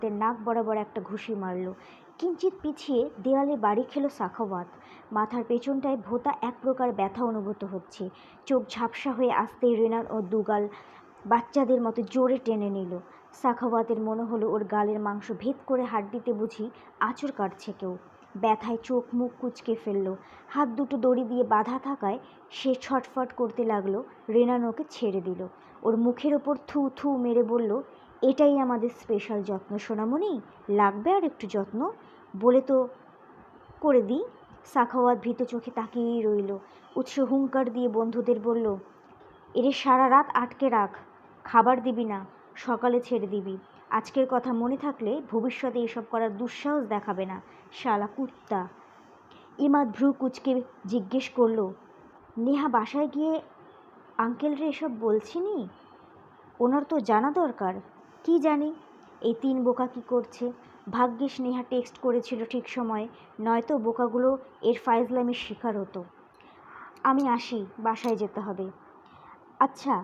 নাক বরাবর একটা ঘুষি মারল। কিঞ্চিত পিছিয়ে দেয়ালে বাড়ি খেল সাখাওয়াত। মাথার পেছনটায় ভোঁতা এক প্রকার ব্যথা অনুভূত হচ্ছে। চোখ ঝাপসা হয়ে আসতেই রেনার ও দুগাল বাচ্চাদের মতো জোরে টেনে নিল। সাখাওয়াতের মনে হলো ওর গালের মাংস ভেদ করে হাড্ডিতে বুঝি আঁচড় কাটছে কেউ। ব্যথায় চোখ মুখ কুঁচকে ফেলল। হাত দুটো দড়ি দিয়ে বাঁধা থাকায় সে ছটফট করতে লাগলো। রেনান ওকে ছেড়ে দিল। ওর মুখের ওপর থু থু মেরে বলল, এটাই আমাদের স্পেশাল যত্ন সোনামণি, লাগবে আর একটু যত্ন বলে তো করে দিই। সাখাওয়াত ভীত চোখে তাকিয়েই রইল। উৎস হুঙ্কার দিয়ে বন্ধুদের বলল, এরে সারা রাত আটকে রাখ, খাবার দিবি না, সকালে ছেড়ে দিবি। আজকের কথা মনে থাকলে ভবিষ্যতে এসব করার দুঃসাহস দেখাবে না, শালা কুত্তা। ইমাদ ভ্রু কুচকে জিজ্ঞেস করল, নেহা বাসায় গিয়ে আঙ্কেলরে এসব বলছিনি? ওনার তো জানা দরকার। কি জানি এই তিন বোকা কি করছে। ভাগ্যিস নেহা টেক্সট করেছিল ঠিক সময়ে, নয়তো বোকাগুলো এর ফাইজলামির শিকার হতো। আমি আসি, বাসায় যেতে হবে। আচ্ছা,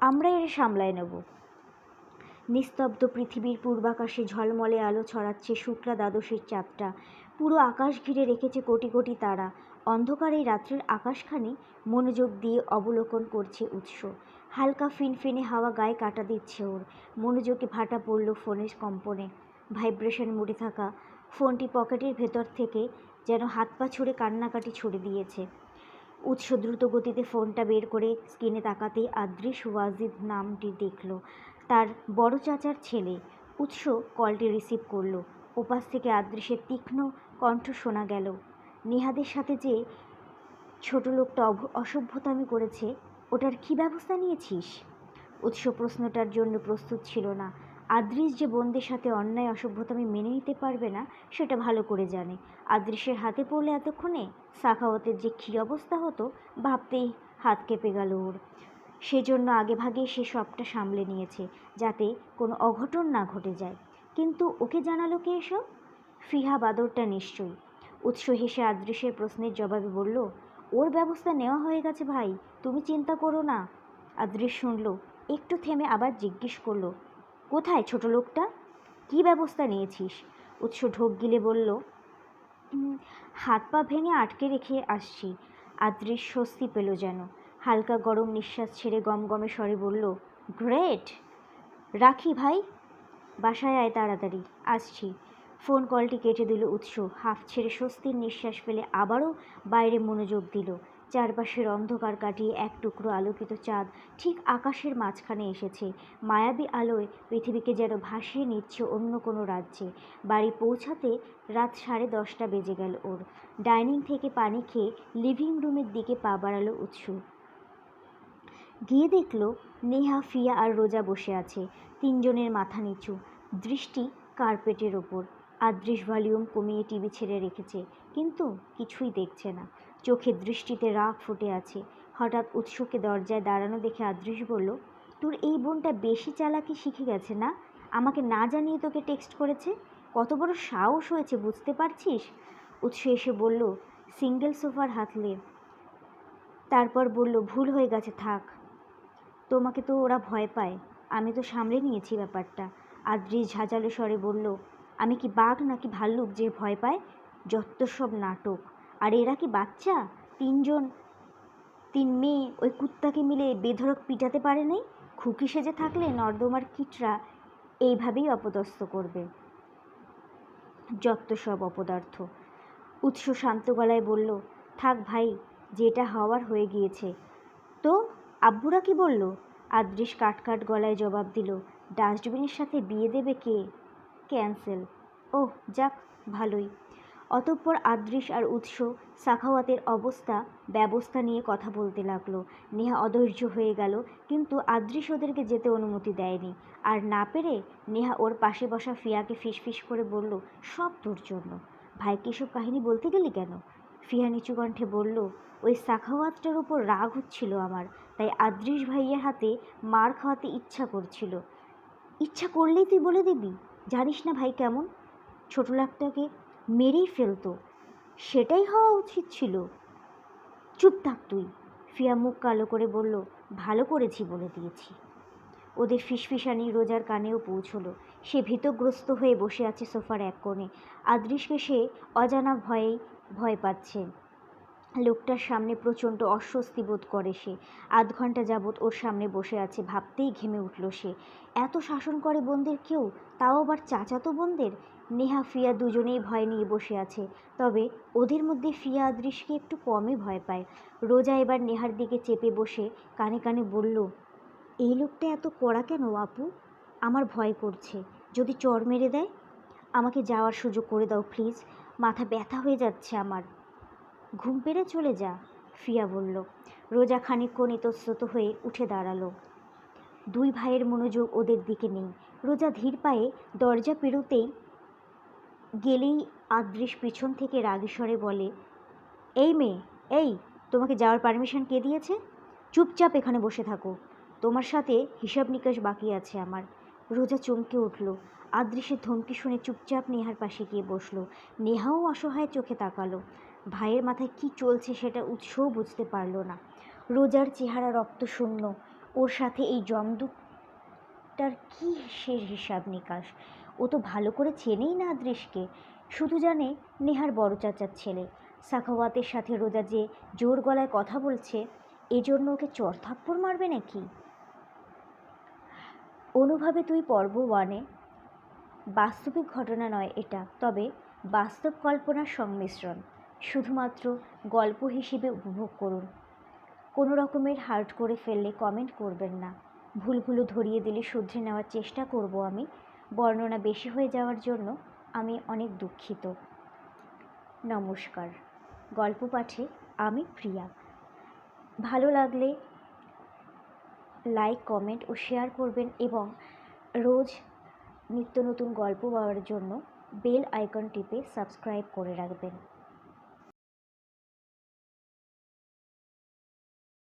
আমরা এর সামলায় নেব। নিস্তব্ধ পৃথিবীর পূর্বাকাশে ঝলমলে আলো ছড়াচ্ছে শুক্লা দ্বাদশীর চাঁদটা। পুরো আকাশ ঘিরে রেখেছে কোটি কোটি তারা। অন্ধকার এই রাত্রের আকাশখানি মনোযোগ দিয়ে অবলোকন করছে উৎস। হালকা ফিনফিনে হাওয়া গায়ে কাটা দিচ্ছে ওর। মনোযোগে ভাটা পড়ল ফোনের কম্পনে। ভাইব্রেশন মোডে থাকা ফোনটি পকেটের ভেতর থেকে যেন হাত পা ছুড়ে কান্নাকাটি ছুড়ে দিয়েছে। উৎস দ্রুত গতিতে ফোনটা বের করে স্ক্রিনে তাকাতেই আদ্রিস ওয়াজিদ নামটি দেখল। তার বড় চাচার ছেলে। উৎস কলটি রিসিভ করলো। ওপাশ থেকে আদ্রিসের তীক্ষ্ণ কণ্ঠ শোনা গেল, নেহাদের সাথে যে ছোট লোকটা অসভ্যতামি করেছে, ওটার কী ব্যবস্থা নিয়েছিস? উৎস প্রশ্নটার জন্য প্রস্তুত ছিল না। আদ্রিস যে বোনদের সাথে অন্যায় অসভ্যতামি মেনে নিতে পারবে না সেটা ভালো করে জানে। আদ্রিসের হাতে পড়লে এতক্ষণে সাখাওয়াতের যে কী অবস্থা হতো ভাবতেই হাত কেঁপে গেল ওর। সেজন্য আগেভাগেই সে সবটা সামলে নিয়েছে, যাতে কোনো অঘটন না ঘটে যায়। কিন্তু ওকে জানালো কে এসব? ফিহা বাদরটা নিশ্চয়ই। উৎস হেসে আদ্রিসের প্রশ্নের জবাবে বলল, ওর ব্যবস্থা নেওয়া হয়ে গেছে ভাই, তুমি চিন্তা করো না। আদ্রিস শুনল, একটু থেমে আবার জিজ্ঞেস করলো, কোথায় ছোট লোকটা? কী ব্যবস্থা নিয়েছিস? উৎস ঢোক গিলে বলল, হাত পা ভেঙে আটকে রেখে আসছি। আদ্রিস স্বস্তি পেল যেন। হালকা গরম নিঃশ্বাস ছেড়ে গমগমে স্বরে বলল, গ্রেট। রাখি ভাই, বাসায় আয় তাড়াতাড়ি, আসছি। ফোন কলটি কেটে দিল উৎস। হাফ ছেড়ে স্বস্তির নিঃশ্বাস ফেলে আবারও বাইরে মনোযোগ দিল। চারপাশের অন্ধকার কাটিয়ে এক টুকরো আলোকিত চাঁদ ঠিক আকাশের মাঝখানে এসেছে। মায়াবী আলোয় পৃথিবীকে যেন ভাসিয়ে নিচ্ছে অন্য কোনো রাজ্যে। বাড়ি পৌঁছাতে রাত 10:30 বেজে গেল ওর। ডাইনিং থেকে পানি খেয়ে লিভিং রুমের দিকে পা বাড়ালো উৎস। গিয়ে দেখল নেহা, ফিয়া আর রোজা বসে আছে। তিনজনের মাথা নিচু, দৃষ্টি কার্পেটের ওপর। আদ্রিস ভলিউম কমিয়ে টিভি ছেড়ে রেখেছে, কিন্তু কিছুই দেখছে না। চোখে দৃষ্টিতে রাগ ফুটে আছে। হঠাৎ উৎসকে দরজায় দাঁড়ানো দেখে আদ্রিস বলল, তোর এই বোনটা বেশি চালাকি শিখে গেছে না? আমাকে না জানিয়ে তোকে টেক্সট করেছে। কত বড় সাহস হয়েছে বুঝতে পারছিস? উৎস এসে বলল, সিঙ্গেল সোফার হাতলে। তারপর বলল, ভুল হয়ে গেছে, থাক। তোমাকে তো ওরা ভয় পায়, আমি তো সামলে নিয়েছি ব্যাপারটা। আদ্রিস ঝাঁঝালো স্বরে বলল, আমি কি বাঘ নাকি ভাল্লুক যে ভয় পায়? যত সব নাটক। আর এরা কি বাচ্চা? তিন মেয়ে ওই কুত্তাকে মিলে বেধড়ক পিটাতে পারে নাই? খুকি সেজে থাকলে নর্দমার কীটরা এইভাবেই অপদস্থ করবে। যত সব অপদার্থ। উৎস শান্ত গলায় বলল, থাক ভাই, যেটা হওয়ার হয়ে গিয়েছে। তো আব্বুরা কি বলল? আদ্রিস কাট গলায় জবাব দিল, ডাস্টবিনের সাথে বিয়ে দেবে কে? ক্যান্সেল। ওহ যাক, ভালোই। অতঃপর আদ্রিস আর উৎস সাখাওয়াতের ব্যবস্থা নিয়ে কথা বলতে লাগলো। নেহা অধৈর্য হয়ে গেল, কিন্তু আদ্রিস ওদেরকে যেতে অনুমতি দেয়নি। আর না পেরে নেহা ওর পাশে বসা ফিয়াকে ফিসফিস করে বলল, সব তোর জন্য। ভাইকে এসব কাহিনী বলতে গেলি কেন? ফিয়া নিচু কণ্ঠে বলল, ওই সাখাওয়াতটার উপর রাগ হচ্ছিল আমার, তাই আদ্রিস ভাইয়ের হাতে মার খাওয়াতে ইচ্ছা করছিল। ইচ্ছা করলেই তুই বলে দিবি? জানিস না ভাই কেমন? ছোট লোকটাকে মেরেই ফেলতো। সেটাই হওয়া উচিত ছিল। চুপ থাক তুই। ফিয়া মুখ কালো করে বলল, ভালো করেছি বলে দিয়েছি। ওদের ফিসফিসানি রোজার কানেও পৌঁছলো। সে ভীতগ্রস্ত হয়ে বসে আছে সোফার এক কোণে। আদৃশকে সে অজানা ভয় পাচ্ছে। লোকটার সামনে প্রচণ্ড অস্বস্তি বোধ করে সে। আধ ঘন্টা যাবৎ ওর সামনে বসে আছে, ভাবতেই ঘেমে উঠল সে। এত শাসন করে বোনদের কেউ, তাও আবার চাচাতো বোনদের। নেহা ফিয়া দুজনেই ভয় নিয়ে বসে আছে, তবে ওদের মধ্যে ফিয়া আদৃশকে একটু কমই ভয় পায়। রোজা এবার নেহার দিকে চেপে বসে কানে কানে বলল, এই লোকটা এত কড়া কেন আপু? আমার ভয় করছে, যদি চড় মেরে দেয়। আমাকে যাওয়ার সুযোগ করে দাও প্লিজ, মাথা ব্যথা হয়ে যাচ্ছে আমার। ঘুম পেড়ে চলে যা, ফিয়া বলল। রোজা খানিকক্ষণ ইতস্তত হয়ে উঠে দাঁড়ালো। দুই ভাইয়ের মনোযোগ ওদের দিকে নেই। রোজা ধীর পায়ে দরজা পেরোতেই গেলেই আদৃশ পিছন থেকে রাগী স্বরে বলে, এই মেয়ে, এই, তোমাকে যাওয়ার পারমিশন কে দিয়েছে? চুপচাপ এখানে বসে থাকো, তোমার সাথে হিসাব নিকাশ বাকি আছে আমার। রোজা চমকে উঠল। আদৃশের ধমকি শুনে চুপচাপ নেহার পাশে গিয়ে বসলো। নেহাও অসহায় চোখে তাকালো। ভাইয়ের মাথায় কি চলছে সেটা উৎসও বুঝতে পারল না। রোজার চেহারা রক্তশূন্য। ওর সাথে এই জমদূতটার কী সে হিসাব নিকাশ? ও তো ভালো করে চেনেই না আদৃশকে, শুধু জানে নেহার বড় চাচার ছেলে। সাখাওয়াতের সাথে রোজা যে জোর গলায় কথা বলছে, এজন্য ওকে চড়থাপ্পড় মারবে নাকি? অনুভবে তুই পর্ব 1-এ। বাস্তবিক ঘটনা নয় এটা, তবে বাস্তব কল্পনার সংমিশ্রণ। শুধুমাত্র গল্প হিসেবে উপভোগ করুন। কোনো রকমের হার্ট করে ফেললে কমেন্ট করবেন না। ভুলগুলো ধরিয়ে দিলে শুধরে নেওয়ার চেষ্টা করব আমি। বর্ণনা বেশি হয়ে যাওয়ার জন্য আমি অনেক দুঃখিত। নমস্কার। গল্প পাঠে আমি প্রিয়া। ভালো লাগলে লাইক, কমেন্ট ও শেয়ার করবেন এবং রোজ নিত্য নতুন গল্প পাওয়ার জন্য বেল আইকন টিপে সাবস্ক্রাইব করে রাখবেন।